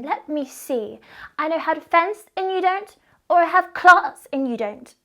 Let me see. I know how to fence and you don't, or I have class and you don't.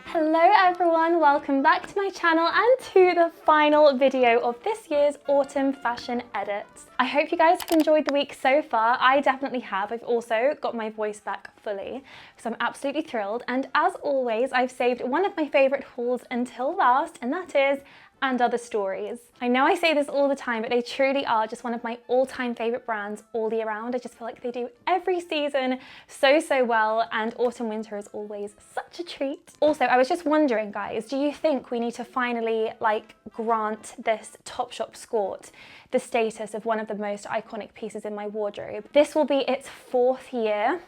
Hello everyone, welcome back to my channel and to the final video of this year's autumn fashion edits. I hope you guys have enjoyed the week so far. I definitely have. I've also got my voice back fully, so I'm absolutely thrilled. And as always, I've saved one of my favourite hauls until last, and that is and other stories. I know I say this all the time, but they truly are just one of my all-time favourite brands all year round. I just feel like they do every season so well, and autumn winter is always such a treat. Also, I was just wondering, guys, do you think we need to finally grant this Topshop skirt the status of one of the most iconic pieces in my wardrobe? This will be its 4th year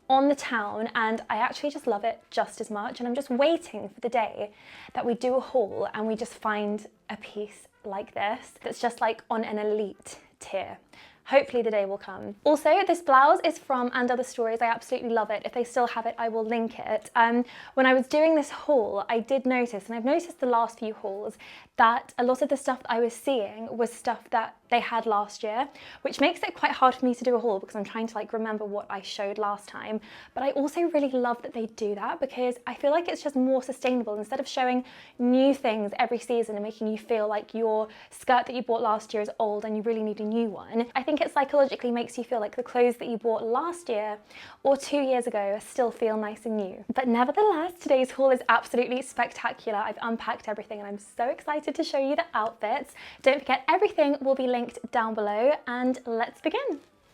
on the town, and I actually just love it just as much, and I'm just waiting for the day that we do a haul and we just find a piece like this that's just like on an elite tier. Hopefully the day will come. Also, this blouse is from And Other Stories. I absolutely love it. If they still have it, I will link it. When I was doing this haul, I did notice, and I've noticed the last few hauls, that a lot of the stuff that I was seeing was stuff that they had last year, which makes it quite hard for me to do a haul because I'm trying to remember what I showed last time. But I also really love that they do that because I feel like it's just more sustainable. Instead of showing new things every season and making you feel like your skirt that you bought last year is old and you really need a new one, I think it psychologically makes you feel like the clothes that you bought last year or 2 years ago still feel nice and new. But nevertheless, today's haul is absolutely spectacular. I've unpacked everything and I'm so excited to show you the outfits. Don't forget, everything will be linked down below, and let's begin.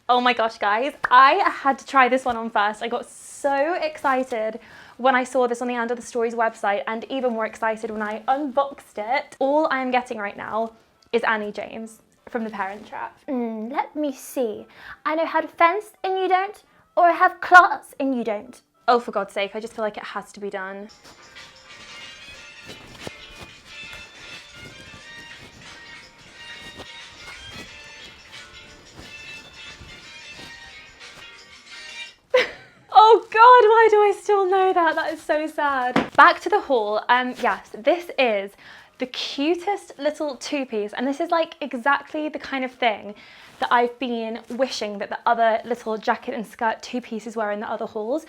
Oh my gosh, guys, I had to try this one on first. I got so excited when I saw this on the And Other Stories website, and even more excited when I unboxed it. All I am getting right now is Annie James from The Parent Trap. Let me see. I know how to fence and you don't, or I have class and you don't. Oh, for God's sake, I just feel like it has to be done. Oh God, why do I still know that? That is so sad. Back to the haul. Yes, this is the cutest little two-piece, and this is exactly the kind of thing that I've been wishing that the other little jacket and skirt two-pieces were in the other hauls.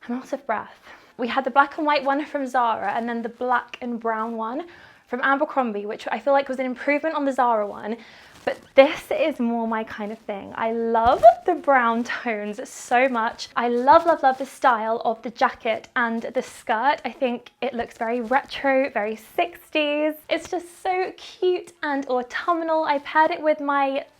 I'm out of breath. We had the black and white one from Zara, and then the black and brown one from Abercrombie, which I feel like was an improvement on the Zara one. But this is more my kind of thing. I love the brown tones so much. I love the style of the jacket and the skirt. I think it looks very retro, very 60s. It's just so cute and autumnal. I paired it with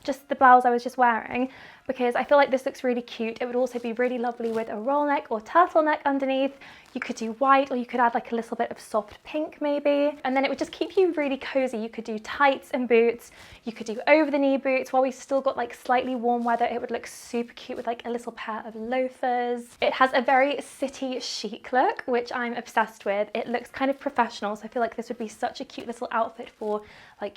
just the blouse I was just wearing because I feel like this looks really cute. It would also be really lovely with a roll neck or turtleneck underneath. You could do white, or you could add a little bit of soft pink maybe. And then it would just keep you really cozy. You could do tights and boots. You could do over the knee boots. While we still got slightly warm weather, it would look super cute with a little pair of loafers. It has a very city chic look, which I'm obsessed with. It looks kind of professional, so I feel like this would be such a cute little outfit for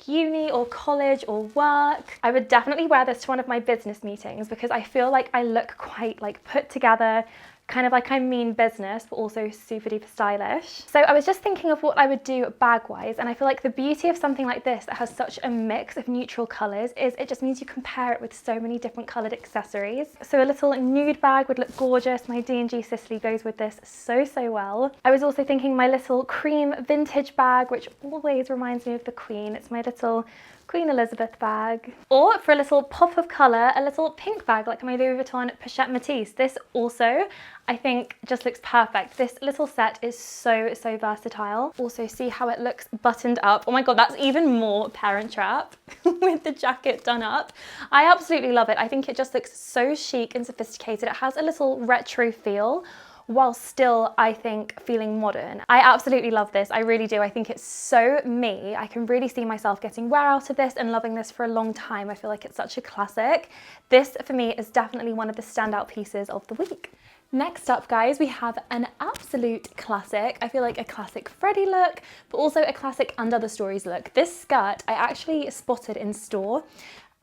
uni or college or work. I would definitely wear this to one of my business meetings because I feel like I look quite put together, kind of I mean business, but also super duper stylish. So I was just thinking of what I would do bag-wise, and I feel like the beauty of something like this that has such a mix of neutral colours is it just means you can pair it with so many different coloured accessories. So a little nude bag would look gorgeous. My D&G Sicily goes with this so well. I was also thinking my little cream vintage bag, which always reminds me of the Queen. It's my little Queen Elizabeth bag. Or for a little pop of colour, a little pink bag like my Louis Vuitton Pochette Matisse. This also, I think, just looks perfect. This little set is so versatile. Also see how it looks buttoned up. Oh my God, that's even more Parent Trap with the jacket done up. I absolutely love it. I think it just looks so chic and sophisticated. It has a little retro feel, while still, I think, feeling modern. I absolutely love this, I really do. I think it's so me. I can really see myself getting wear out of this and loving this for a long time. I feel like it's such a classic. This, for me, is definitely one of the standout pieces of the week. Next up, guys, we have an absolute classic. I feel like a classic Freddy look, but also a classic And Other Stories look. This skirt I actually spotted in store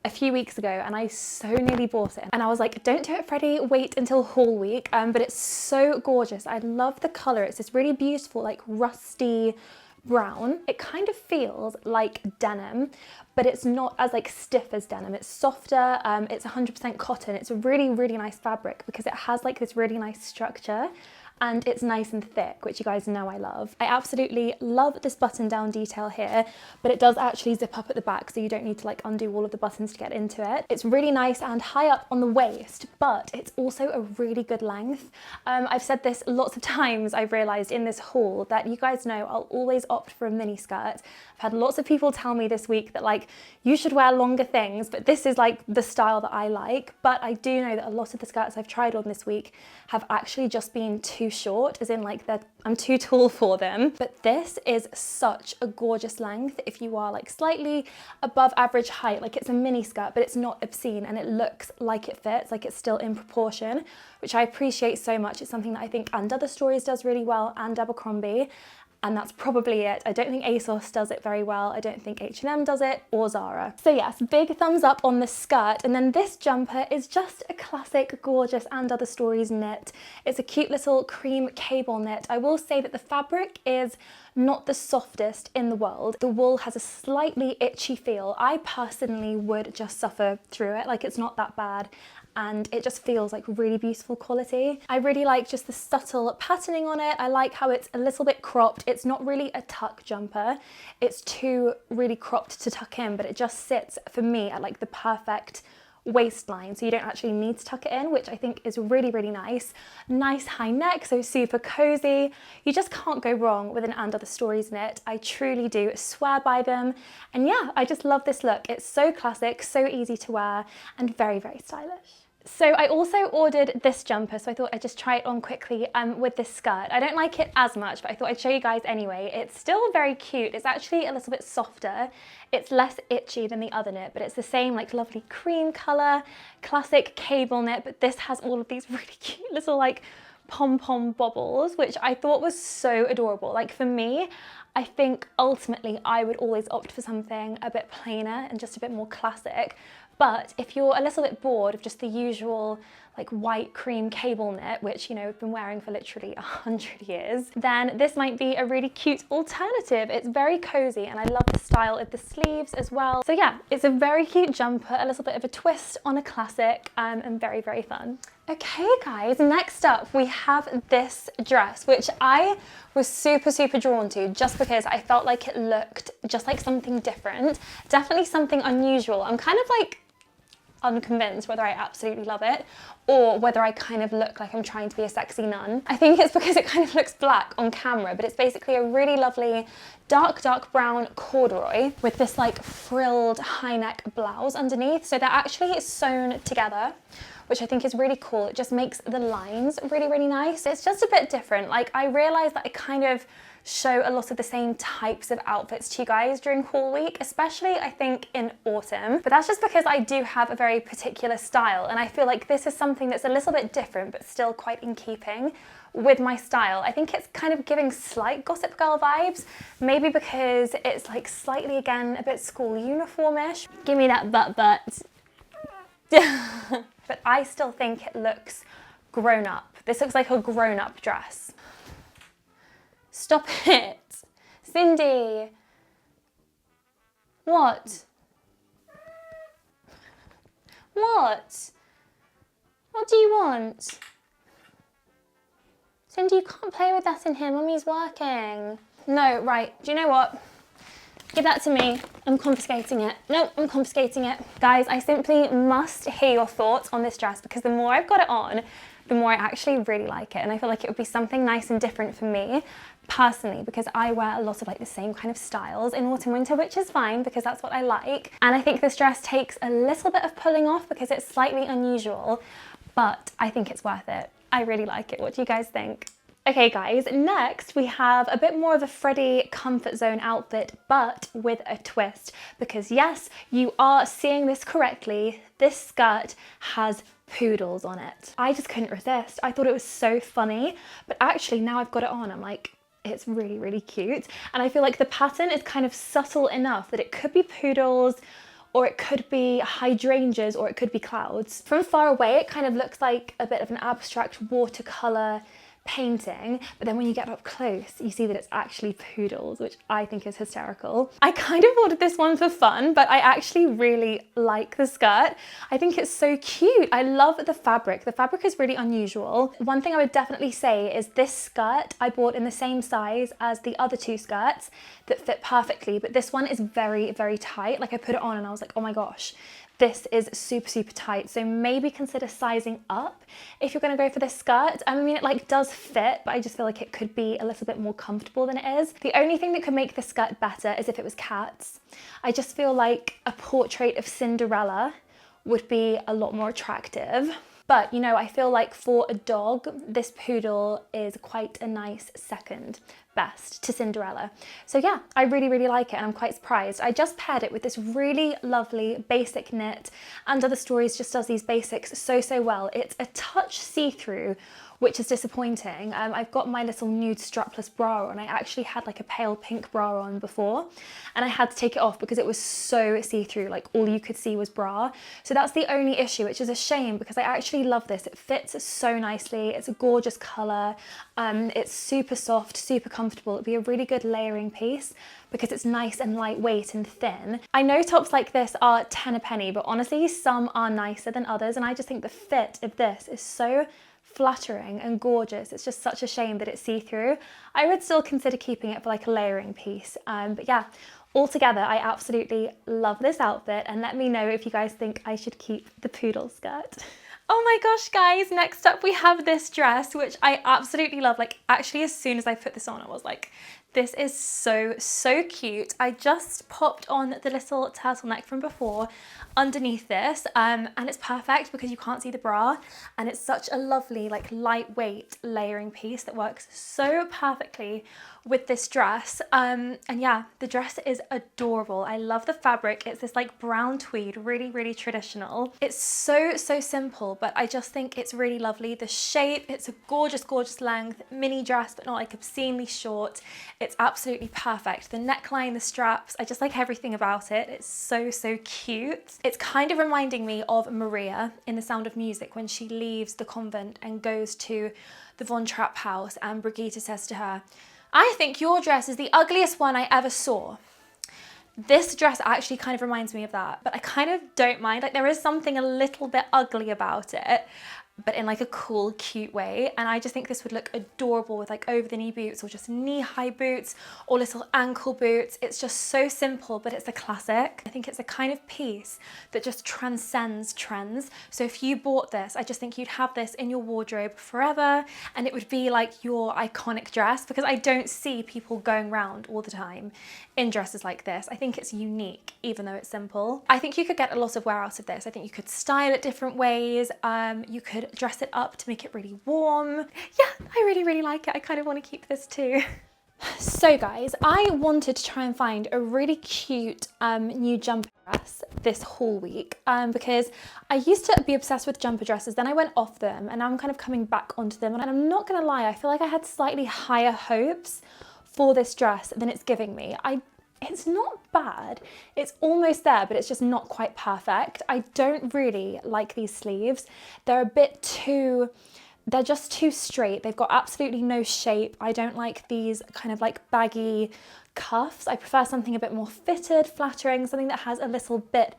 a few weeks ago and I so nearly bought it. And I was like, don't do it, Freddie, wait until haul week. But it's so gorgeous. I love the color. It's this really beautiful, like rusty brown. It kind of feels like denim, but it's not as like stiff as denim. It's softer. It's 100% cotton. It's a really, really nice fabric because it has like this really nice structure. And it's nice and thick, which you guys know I love. I absolutely love this button down detail here, but it does actually zip up at the back, so you don't need to like undo all of the buttons to get into it. It's really nice and high up on the waist, but it's also a really good length. I've said this lots of times, I've realized in this haul, that you guys know I'll always opt for a mini skirt. I've had lots of people tell me this week that like, you should wear longer things, but this is like the style that I like. But I do know that a lot of the skirts I've tried on this week have actually just been too short, as in like I'm too tall for them. But this is such a gorgeous length if you are like slightly above average height. Like, it's a mini skirt, but it's not obscene and it looks like it fits, like it's still in proportion, which I appreciate so much. It's something that I think And Other Stories does really well, and Abercrombie. And that's probably it. I don't think ASOS does it very well. I don't think H&M does it, or Zara. So yes, big thumbs up on the skirt. And then this jumper is just a classic, gorgeous And Other Stories knit. It's a cute little cream cable knit. I will say that the fabric is not the softest in the world. The wool has a slightly itchy feel. I personally would just suffer through it. Like, it's not that bad. And it just feels like really beautiful quality. I really like just the subtle patterning on it. I like how it's a little bit cropped. It's not really a tuck jumper. It's too really cropped to tuck in, but it just sits for me at like the perfect waistline, so you don't actually need to tuck it in, which I think is really, really nice. Nice high neck, so super cozy. You just can't go wrong with an And Other Stories knit. I truly do swear by them. And yeah, I just love this look. It's so classic, so easy to wear, and very, very stylish. So I also ordered this jumper, so I thought I'd just try it on quickly with this skirt. I don't like it as much, but I thought I'd show you guys anyway. It's still very cute. It's actually a little bit softer. It's less itchy than the other knit, but it's the same like lovely cream color, classic cable knit, but this has all of these really cute little like pom-pom bobbles, which I thought was so adorable. Like, for me, I think ultimately I would always opt for something a bit plainer and just a bit more classic. But if you're a little bit bored of just the usual like white cream cable knit, which, you know, we've been wearing for literally 100 years, then this might be a really cute alternative. It's very cozy and I love the style of the sleeves as well. So yeah, it's a very cute jumper, a little bit of a twist on a classic, and very, very fun. Okay guys, next up we have this dress, which I was super, super drawn to just because I felt like it looked just like something different, definitely something unusual. I'm kind of like unconvinced whether I absolutely love it or whether I kind of look like I'm trying to be a sexy nun. I think it's because it kind of looks black on camera, but it's basically a really lovely dark brown corduroy with this like frilled high neck blouse underneath. So they're actually sewn together, which I think is really cool. It just makes the lines really, really nice. It's just a bit different. Like, I realized that I kind of show a lot of the same types of outfits to you guys during haul week, especially I think in autumn, but that's just because I do have a very particular style, and I feel like this is something that's a little bit different but still quite in keeping with my style. I think it's kind of giving slight Gossip Girl vibes, maybe because it's like slightly, again, a bit school uniformish. Give me that butt. But I still think it looks grown up. This looks like a grown up dress. Stop it, Cindy. What? What? What do you want? Cindy, you can't play with that in here. Mummy's working. No, right, do you know what? Give that to me. I'm confiscating it. No, I'm confiscating it. Guys, I simply must hear your thoughts on this dress because the more I've got it on, the more I actually really like it. And I feel like it would be something nice and different for me personally, because I wear a lot of like the same kind of styles in autumn winter, which is fine because that's what I like. And I think this dress takes a little bit of pulling off because it's slightly unusual, but I think it's worth it. I really like it. What do you guys think? Okay guys, next we have a bit more of a Freddy comfort zone outfit, but with a twist, because yes, you are seeing this correctly. This skirt has poodles on it. I just couldn't resist. I thought it was so funny, but actually now I've got it on, I'm like, it's really, really cute. And I feel like the pattern is kind of subtle enough that it could be poodles or it could be hydrangeas, or it could be clouds. From far away, it kind of looks like a bit of an abstract watercolor painting, but then when you get up close, you see that it's actually poodles, which I think is hysterical. I kind of ordered this one for fun, but I actually really like the skirt. I think it's so cute. I love the fabric. The fabric is really unusual. One thing I would definitely say is this skirt I bought in the same size as the other two skirts that fit perfectly, but this one is very, very tight. Like I put it on and I was like, oh my gosh, this is super, super tight. So maybe consider sizing up if you're gonna go for this skirt. I mean, it like does fit, but I just feel like it could be a little bit more comfortable than it is. The only thing that could make this skirt better is if it was cats. I just feel like a portrait of Cinderella would be a lot more attractive. But you know, I feel like for a dog, this poodle is quite a nice second best to Cinderella. So yeah, I really, really like it and I'm quite surprised. I just paired it with this really lovely basic knit, and Other Stories just does these basics so, so well. It's a touch see-through, which is disappointing. I've got my little nude strapless bra on. I actually had like a pale pink bra on before and I had to take it off because it was so see-through, like all you could see was bra. So that's the only issue, which is a shame because I actually love this. It fits so nicely. It's a gorgeous color. It's super soft, super comfortable. It'd be a really good layering piece because it's nice and lightweight and thin. I know tops like this are 10 a penny, but honestly, some are nicer than others. And I just think the fit of this is so flattering and gorgeous. It's just such a shame that it's see-through. I would still consider keeping it for like a layering piece. But yeah, altogether, I absolutely love this outfit, and let me know if you guys think I should keep the poodle skirt. Oh my gosh, guys, next up we have this dress, which I absolutely love. Like actually, as soon as I put this on, I was like, this is so, so cute. I just popped on the little turtleneck from before underneath this, and it's perfect because you can't see the bra, and it's such a lovely, like lightweight layering piece that works so perfectly with this dress. And yeah, the dress is adorable. I love the fabric. It's this like brown tweed, really, really traditional. It's so, so simple, but I just think it's really lovely. The shape, it's a gorgeous, gorgeous length, mini dress, but not like obscenely short. It's absolutely perfect. The neckline, the straps, I just like everything about it. It's so, so cute. It's kind of reminding me of Maria in The Sound of Music when she leaves the convent and goes to the Von Trapp house and Brigitte says to her, I think your dress is the ugliest one I ever saw. This dress actually kind of reminds me of that, but I kind of don't mind. Like there is something a little bit ugly about it, but in like a cool, cute way. And I just think this would look adorable with like over the knee boots or just knee-high boots or little ankle boots. It's just so simple, but it's a classic. I think it's a kind of piece that just transcends trends. So if you bought this, I just think you'd have this in your wardrobe forever, and it would be like your iconic dress, because I don't see people going around all the time in dresses like this. I think it's unique, even though it's simple. I think you could get a lot of wear out of this. I think you could style it different ways. You could dress it up to make it really warm. Yeah, I really, really like it. I kind of want to keep this too. So guys, I wanted to try and find a really cute new jumper dress this haul week because I used to be obsessed with jumper dresses, then I went off them and now I'm kind of coming back onto them, and I'm not gonna lie, I feel like I had slightly higher hopes for this dress than it's giving me. It's not bad, it's almost there, but it's just not quite perfect. I don't really like these sleeves. They're just too straight. They've got absolutely no shape. I don't like these kind of like baggy cuffs. I prefer something a bit more fitted, flattering, something that has a little bit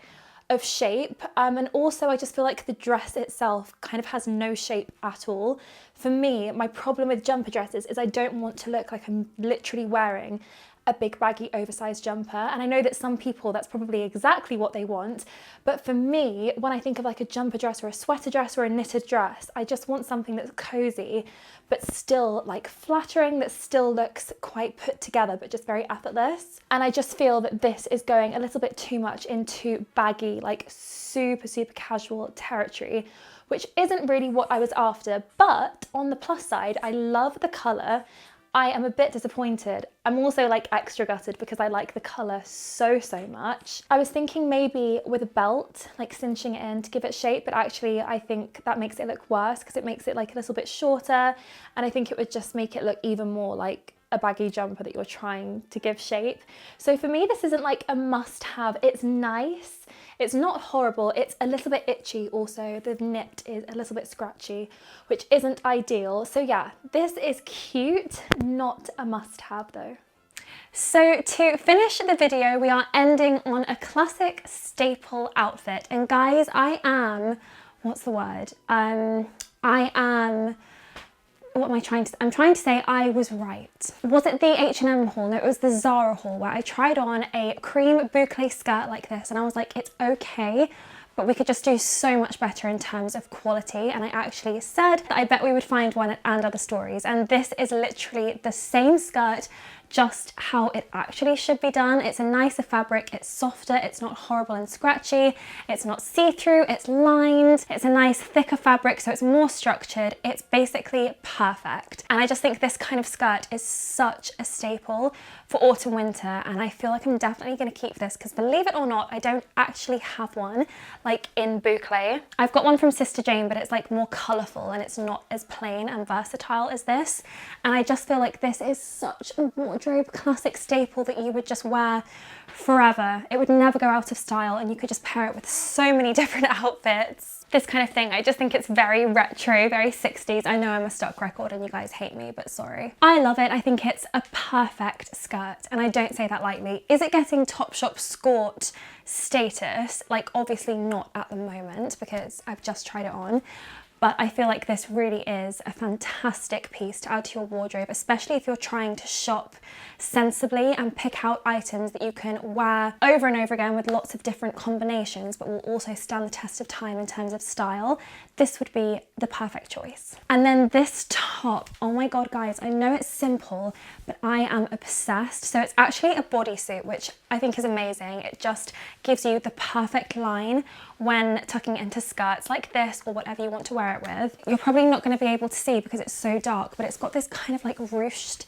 of shape. And also I just feel like the dress itself kind of has no shape at all. For me, my problem with jumper dresses is I don't want to look like I'm literally wearing a big baggy oversized jumper, and I know that some people that's probably exactly what they want, but for me, when I think of like a jumper dress or a sweater dress or a knitted dress, I just want something that's cozy but still like flattering, that still looks quite put together but just very effortless. And I just feel that this is going a little bit too much into baggy, like super, super casual territory, which isn't really what I was after. But on the plus side, I love the colour. I am a bit disappointed. I'm also like extra gutted because I like the colour so, so much. I was thinking maybe with a belt, like cinching it in to give it shape, but actually I think that makes it look worse because it makes it like a little bit shorter, and I think it would just make it look even more like a baggy jumper that you're trying to give shape. So for me, this isn't like a must have. It's nice. It's not horrible. It's a little bit itchy also. The knit is a little bit scratchy, which isn't ideal. So yeah, this is cute, not a must have though. So to finish the video, we are ending on a classic staple outfit. And guys, I am, what's the word? I'm trying to say I was right. Was it the H&M haul? No, it was the Zara haul where I tried on a cream boucle skirt like this and I was like, it's okay, but we could just do so much better in terms of quality. And I actually said that I bet we would find one at And Other Stories. And this is literally the same skirt, just how it actually should be done. It's a nicer fabric, it's softer, it's not horrible and scratchy, it's not see-through, it's lined, it's a nice thicker fabric, so it's more structured. It's basically perfect. And I just think this kind of skirt is such a staple for autumn winter, and I feel like I'm definitely going to keep this because, believe it or not, I don't actually have one like in boucle. I've got one from Sister Jane, but it's like more colourful and it's not as plain and versatile as this. And I just feel like this is such a wardrobe classic staple that you would just wear forever. It would never go out of style and you could just pair it with so many different outfits. This kind of thing, I just think it's very retro, very 60s. I know I'm a stock record and you guys hate me, but sorry. I love it. I think it's a perfect skirt, and I don't say that lightly. Is it getting Topshop skort status? Like, obviously not at the moment because I've just tried it on. But I feel like this really is a fantastic piece to add to your wardrobe, especially if you're trying to shop sensibly and pick out items that you can wear over and over again with lots of different combinations, but will also stand the test of time in terms of style. This would be the perfect choice. And then this top, oh my God, guys, I know it's simple, but I am obsessed. So it's actually a bodysuit, which I think is amazing. It just gives you the perfect line when tucking into skirts like this or whatever you want to wear it with. You're probably not going to be able to see because it's so dark, but it's got this kind of like ruched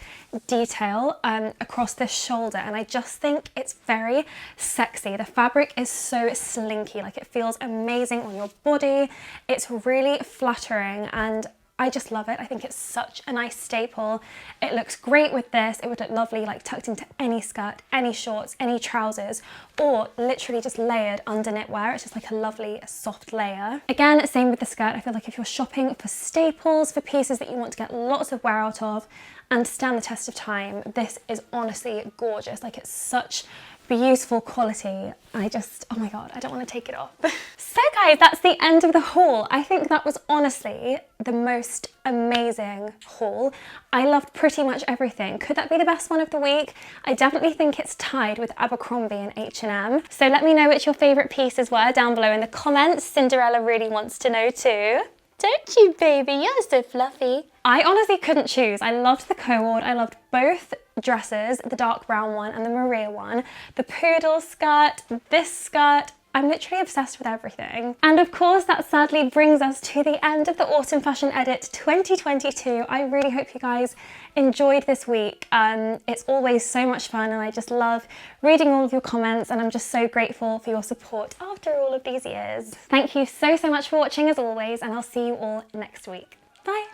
detail across this shoulder, and I just think it's very sexy. The fabric is so slinky, like it feels amazing on your body. It's really flattering and I just love it. I think it's such a nice staple. It looks great with this. It would look lovely like tucked into any skirt, any shorts, any trousers, or literally just layered under knitwear. It's just like a lovely soft layer. Again, same with the skirt. I feel like if you're shopping for staples, for pieces that you want to get lots of wear out of and stand the test of time, this is honestly gorgeous. Like, it's such beautiful quality. I just, oh my God, I don't want to take it off. So guys, that's the end of the haul. I think that was honestly the most amazing haul. I loved pretty much everything. Could that be the best one of the week? I definitely think it's tied with Abercrombie and H&M. So let me know which your favourite pieces were down below in the comments. Cinderella really wants to know too. Don't you, baby? You're so fluffy. I honestly couldn't choose. I loved the cord. I loved both dresses, the dark brown one and the Maria one, the poodle skirt, this skirt. I'm literally obsessed with everything. And of course, that sadly brings us to the end of the Autumn Fashion Edit 2022. I really hope you guys enjoyed this week. It's always so much fun and I just love reading all of your comments, and I'm just so grateful for your support after all of these years. Thank you so much for watching as always, and I'll see you all next week. Bye.